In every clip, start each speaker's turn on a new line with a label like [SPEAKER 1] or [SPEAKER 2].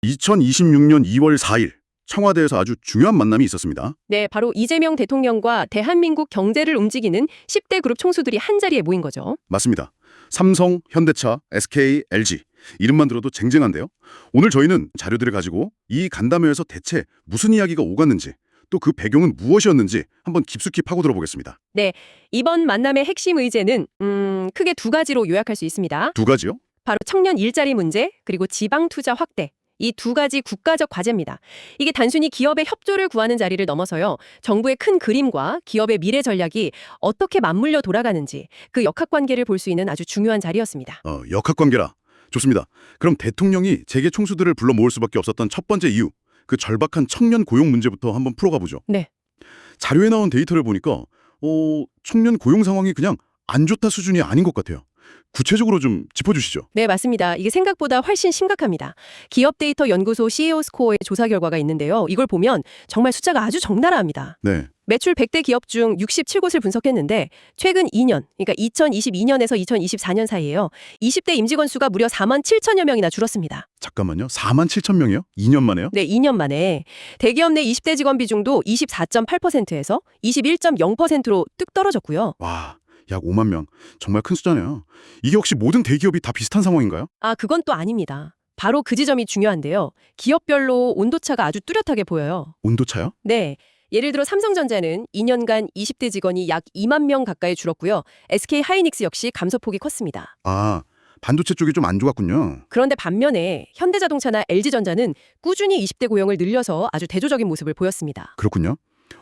[SPEAKER 1] 2026년 2월 4일 청와대에서 아주 중요한 만남이 있었습니다.
[SPEAKER 2] 네, 바로 이재명 대통령과 대한민국 경제를 움직이는 10대 그룹 총수들이 한자리에 모인 거죠.
[SPEAKER 1] 맞습니다. 삼성, 현대차, SK, LG 이름만 들어도 쟁쟁한데요. 오늘 저희는 자료들을 가지고 이 간담회에서 대체 무슨 이야기가 오갔는지 또 그 배경은 무엇이었는지 한번 깊숙이 파고들어 보겠습니다.
[SPEAKER 2] 네, 이번 만남의 핵심 의제는 크게 두 가지로 요약할 수 있습니다.
[SPEAKER 1] 두 가지요?
[SPEAKER 2] 바로 청년 일자리 문제, 그리고 지방 투자 확대. 이 두 가지 국가적 과제입니다. 이게 단순히 기업의 협조를 구하는 자리를 넘어서요. 정부의 큰 그림과 기업의 미래 전략이 어떻게 맞물려 돌아가는지 그 역학관계를 볼 수 있는 아주 중요한 자리였습니다.
[SPEAKER 1] 역학관계라. 좋습니다. 그럼 대통령이 재계 총수들을 불러 모을 수밖에 없었던 첫 번째 이유, 그 절박한 청년 고용 문제부터 한번 풀어가 보죠.
[SPEAKER 2] 네.
[SPEAKER 1] 자료에 나온 데이터를 보니까 청년 고용 상황이 그냥 안 좋다 수준이 아닌 것 같아요. 구체적으로 좀 짚어주시죠.
[SPEAKER 2] 네, 맞습니다. 이게 생각보다 훨씬 심각합니다. 기업 데이터 연구소 CEO 스코어의 조사 결과가 있는데요. 이걸 보면 정말 숫자가 아주 적나라합니다.
[SPEAKER 1] 네.
[SPEAKER 2] 매출 100대 기업 중 67곳을 분석했는데 최근 2년, 그러니까 2022년에서 2024년 사이에요. 20대 임직원 수가 무려 4만 7천여 명이나 줄었습니다.
[SPEAKER 1] 잠깐만요. 4만 7천 명이요? 2년 만에요?
[SPEAKER 2] 네, 2년 만에. 대기업 내 20대 직원 비중도 24.8%에서 21.0%로 뚝 떨어졌고요.
[SPEAKER 1] 와, 약 5만 명. 정말 큰 숫자네요. 이게 혹시 모든 대기업이 다 비슷한 상황인가요?
[SPEAKER 2] 아, 그건 또 아닙니다. 바로 그 지점이 중요한데요. 기업별로 온도차가 아주 뚜렷하게 보여요.
[SPEAKER 1] 온도차요?
[SPEAKER 2] 네. 예를 들어 삼성전자는 2년간 20대 직원이 약 2만 명 가까이 줄었고요. SK 하이닉스 역시 감소폭이 컸습니다.
[SPEAKER 1] 아, 반도체 쪽이 좀 안 좋았군요.
[SPEAKER 2] 그런데 반면에 현대자동차나 LG전자는 꾸준히 20대 고용을 늘려서 아주 대조적인 모습을 보였습니다.
[SPEAKER 1] 그렇군요.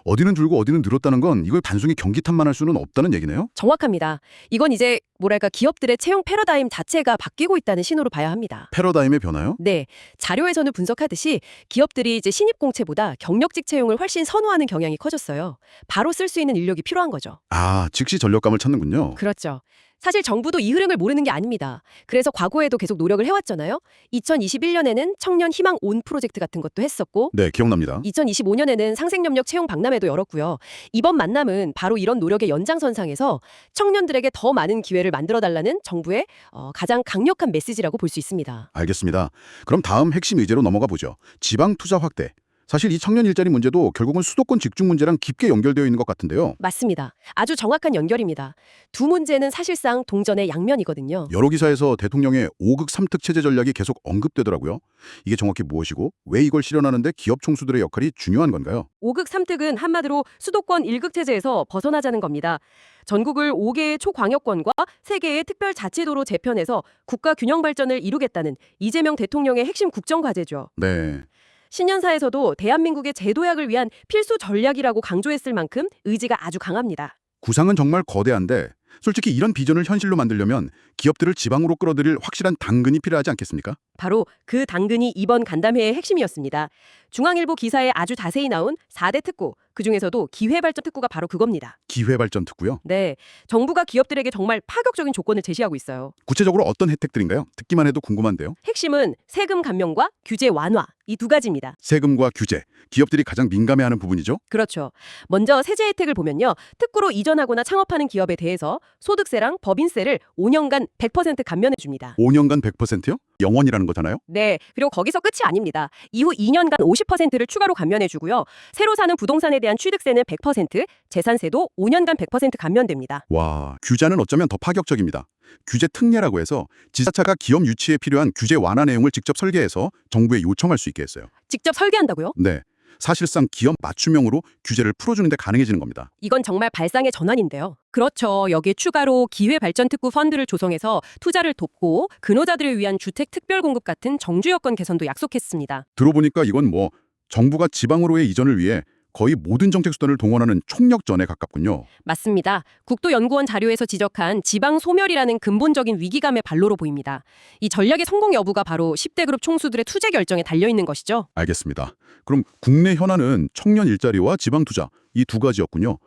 [SPEAKER 1] 어디는 줄고 어디는 늘었다는 건 이걸 단순히 경기 탓만 할 수는 없다는 얘기네요.
[SPEAKER 2] 정확합니다. 이건 이제 뭐랄까 기업들의 채용 패러다임 자체가 바뀌고 있다는 신호로 봐야 합니다.
[SPEAKER 1] 패러다임의 변화요?
[SPEAKER 2] 네, 자료에서는 분석하듯이 기업들이 이제 신입 공채보다 경력직 채용을 훨씬 선호하는 경향이 커졌어요. 바로 쓸 수 있는 인력이 필요한 거죠.
[SPEAKER 1] 아, 즉시 전력감을 찾는군요.
[SPEAKER 2] 그렇죠. 사실 정부도 이 흐름을 모르는 게 아닙니다. 그래서 과거에도 계속 노력을 해왔잖아요. 2021년에는 청년 희망 온 프로젝트 같은 것도 했었고
[SPEAKER 1] 네, 기억납니다.
[SPEAKER 2] 2025년에는 상생협력 채용 박람회도 열었고요. 이번 만남은 바로 이런 노력의 연장선상에서 청년들에게 더 많은 기회를 만들어달라는 정부의 가장 강력한 메시지라고 볼 수 있습니다.
[SPEAKER 1] 알겠습니다. 그럼 다음 핵심 의제로 넘어가 보죠. 지방 투자 확대. 사실 이 청년 일자리 문제도 결국은 수도권 직중 문제랑 깊게 연결되어 있는 것 같은데요.
[SPEAKER 2] 맞습니다. 아주 정확한 연결입니다. 두 문제는 사실상 동전의 양면이거든요.
[SPEAKER 1] 여러 기사에서 대통령의 5극 3특 체제 전략이 계속 언급되더라고요. 이게 정확히 무엇이고 왜 이걸 실현하는데 기업 총수들의 역할이 중요한 건가요?
[SPEAKER 2] 5극 3특은 한마디로 수도권 1극 체제에서 벗어나자는 겁니다. 전국을 5개의 초광역권과 3개의 특별자치도로 재편해서 국가 균형 발전을 이루겠다는 이재명 대통령의 핵심 국정 과제죠.
[SPEAKER 1] 네.
[SPEAKER 2] 신년사에서도 대한민국의 제도약을 위한 필수 전략이라고 강조했을 만큼 의지가 아주 강합니다.
[SPEAKER 1] 구상은 정말 거대한데 솔직히 이런 비전을 현실로 만들려면 기업들을 지방으로 끌어들일 확실한 당근이 필요하지 않겠습니까?
[SPEAKER 2] 바로 그 당근이 이번 간담회의 핵심이었습니다. 중앙일보 기사에 아주 자세히 나온 4대 특구, 그중에서도 기회발전 특구가 바로 그겁니다.
[SPEAKER 1] 기회발전 특구요?
[SPEAKER 2] 네, 정부가 기업들에게 정말 파격적인 조건을 제시하고 있어요.
[SPEAKER 1] 구체적으로 어떤 혜택들인가요? 듣기만 해도 궁금한데요.
[SPEAKER 2] 핵심은 세금 감면과 규제 완화, 이 두 가지입니다.
[SPEAKER 1] 세금과 규제, 기업들이 가장 민감해하는 부분이죠.
[SPEAKER 2] 그렇죠. 먼저 세제 혜택을 보면요. 특구로 이전하거나 창업하는 기업에 대해서 소득세랑 법인세를 5년간 100% 감면해 줍니다.
[SPEAKER 1] 5년간 100%요? 영원이라는 거잖아요.
[SPEAKER 2] 네, 그리고 거기서 끝이 아닙니다. 이후 2년간 50%를 추가로 감면해 주고요. 새로 사는 부동산에 대한 취득세는 100%, 재산세도 5년간 100% 감면됩니다.
[SPEAKER 1] 와, 규제는 어쩌면 더 파격적입니다. 규제 특례라고 해서 지자체가 기업 유치에 필요한 규제 완화 내용을 직접 설계해서 정부에 요청할 수 있게 했어요.
[SPEAKER 2] 직접 설계한다고요?
[SPEAKER 1] 네, 사실상 기업 맞춤형으로 규제를 풀어주는 데 가능해지는 겁니다.
[SPEAKER 2] 이건 정말 발상의 전환인데요. 그렇죠. 여기에 추가로 기회발전특구 펀드를 조성해서 투자를 돕고 근로자들을 위한 주택 특별공급 같은 정주 여건 개선도 약속했습니다.
[SPEAKER 1] 들어보니까 이건 정부가 지방으로의 이전을 위해 거의 모든 정책 수단을 동원하는 총력전에 가깝군요.
[SPEAKER 2] 맞습니다. 국도연구원 자료에서 지적한 지방 소멸이라는 근본적인 위기감의 발로로 보입니다. 이 전략의 성공 여부가 바로 10대 그룹 총수들의 투자 결정에 달려있는 것이죠.
[SPEAKER 1] 알겠습니다. 그럼 국내 현안은 청년 일자리와 지방 투자 이 두 가지였군요.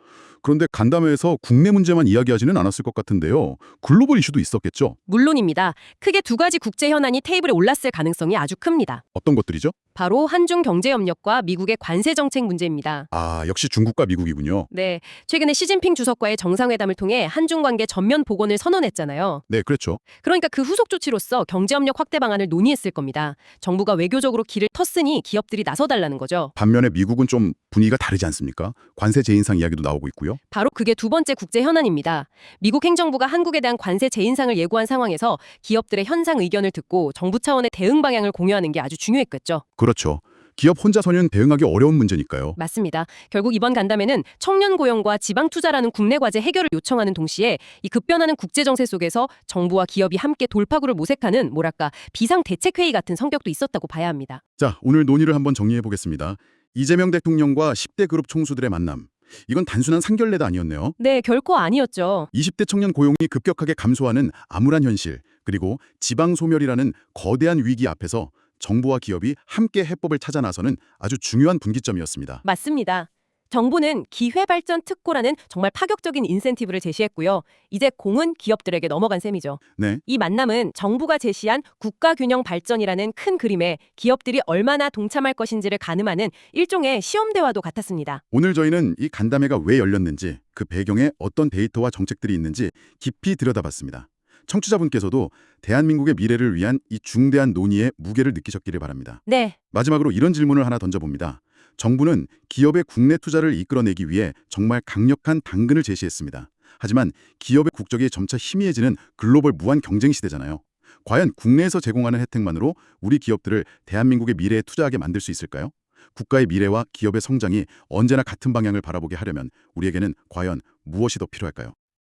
[SPEAKER 1] 그런데 간담회에서 국내 문제만 이야기하지는 않았을 것 같은데요. 글로벌 이슈도 있었겠죠?
[SPEAKER 2] 물론입니다. 크게 두 가지 국제 현안이 테이블에 올랐을 가능성이 아주 큽니다.
[SPEAKER 1] 어떤 것들이죠?
[SPEAKER 2] 바로 한중 경제협력과 미국의 관세 정책 문제입니다.
[SPEAKER 1] 아, 역시 중국과 미국이군요.
[SPEAKER 2] 네, 최근에 시진핑 주석과의 정상회담을 통해 한중 관계 전면 복원을 선언했잖아요.
[SPEAKER 1] 네, 그렇죠.
[SPEAKER 2] 그러니까 그 후속 조치로서 경제협력 확대 방안을 논의했을 겁니다. 정부가 외교적으로 길을 텄으니 기업들이 나서달라는 거죠.
[SPEAKER 1] 반면에 미국은 좀 분위기가 다르지 않습니까? 관세 재인상 이야기도 나오고 있고요.
[SPEAKER 2] 바로 그게 두 번째 국제 현안입니다. 미국 행정부가 한국에 대한 관세 재인상을 예고한 상황에서 기업들의 현상 의견을 듣고 정부 차원의 대응 방향을 공유하는 게 아주 중요했겠죠.
[SPEAKER 1] 그렇죠. 기업 혼자서는 대응하기 어려운 문제니까요.
[SPEAKER 2] 맞습니다. 결국 이번 간담회는 청년 고용과 지방 투자라는 국내 과제 해결을 요청하는 동시에 이 급변하는 국제 정세 속에서 정부와 기업이 함께 돌파구를 모색하는 뭐랄까 비상 대책 회의 같은 성격도 있었다고 봐야 합니다.
[SPEAKER 1] 자, 오늘 논의를 한번 정리해 보겠습니다. 이재명 대통령과 10대 그룹 총수들의 만남. 이건 단순한 상견례도 아니었네요.
[SPEAKER 2] 네, 결코 아니었죠.
[SPEAKER 1] 20대 청년 고용이 급격하게 감소하는 암울한 현실, 그리고 지방 소멸이라는 거대한 위기 앞에서 정부와 기업이 함께 해법을 찾아 나서는 아주 중요한 분기점이었습니다.
[SPEAKER 2] 맞습니다. 정부는 기회발전 특고라는 정말 파격적인 인센티브를 제시했고요. 이제 공은 기업들에게 넘어간 셈이죠.
[SPEAKER 1] 네,
[SPEAKER 2] 이 만남은 정부가 제시한 국가균형 발전이라는 큰 그림에 기업들이 얼마나 동참할 것인지를 가늠하는 일종의 시험 대화도 같았습니다.
[SPEAKER 1] 오늘 저희는 이 간담회가 왜 열렸는지, 그 배경에 어떤 데이터와 정책들이 있는지 깊이 들여다봤습니다. 청취자분께서도 대한민국의 미래를 위한 이 중대한 논의의 무게를 느끼셨기를 바랍니다.
[SPEAKER 2] 네,
[SPEAKER 1] 마지막으로 이런 질문을 하나 던져봅니다. 정부는 기업의 국내 투자를 이끌어내기 위해 정말 강력한 당근을 제시했습니다. 하지만 기업의 국적이 점차 희미해지는 글로벌 무한 경쟁 시대잖아요. 과연 국내에서 제공하는 혜택만으로 우리 기업들을 대한민국의 미래에 투자하게 만들 수 있을까요? 국가의 미래와 기업의 성장이 언제나 같은 방향을 바라보게 하려면 우리에게는 과연 무엇이 더 필요할까요?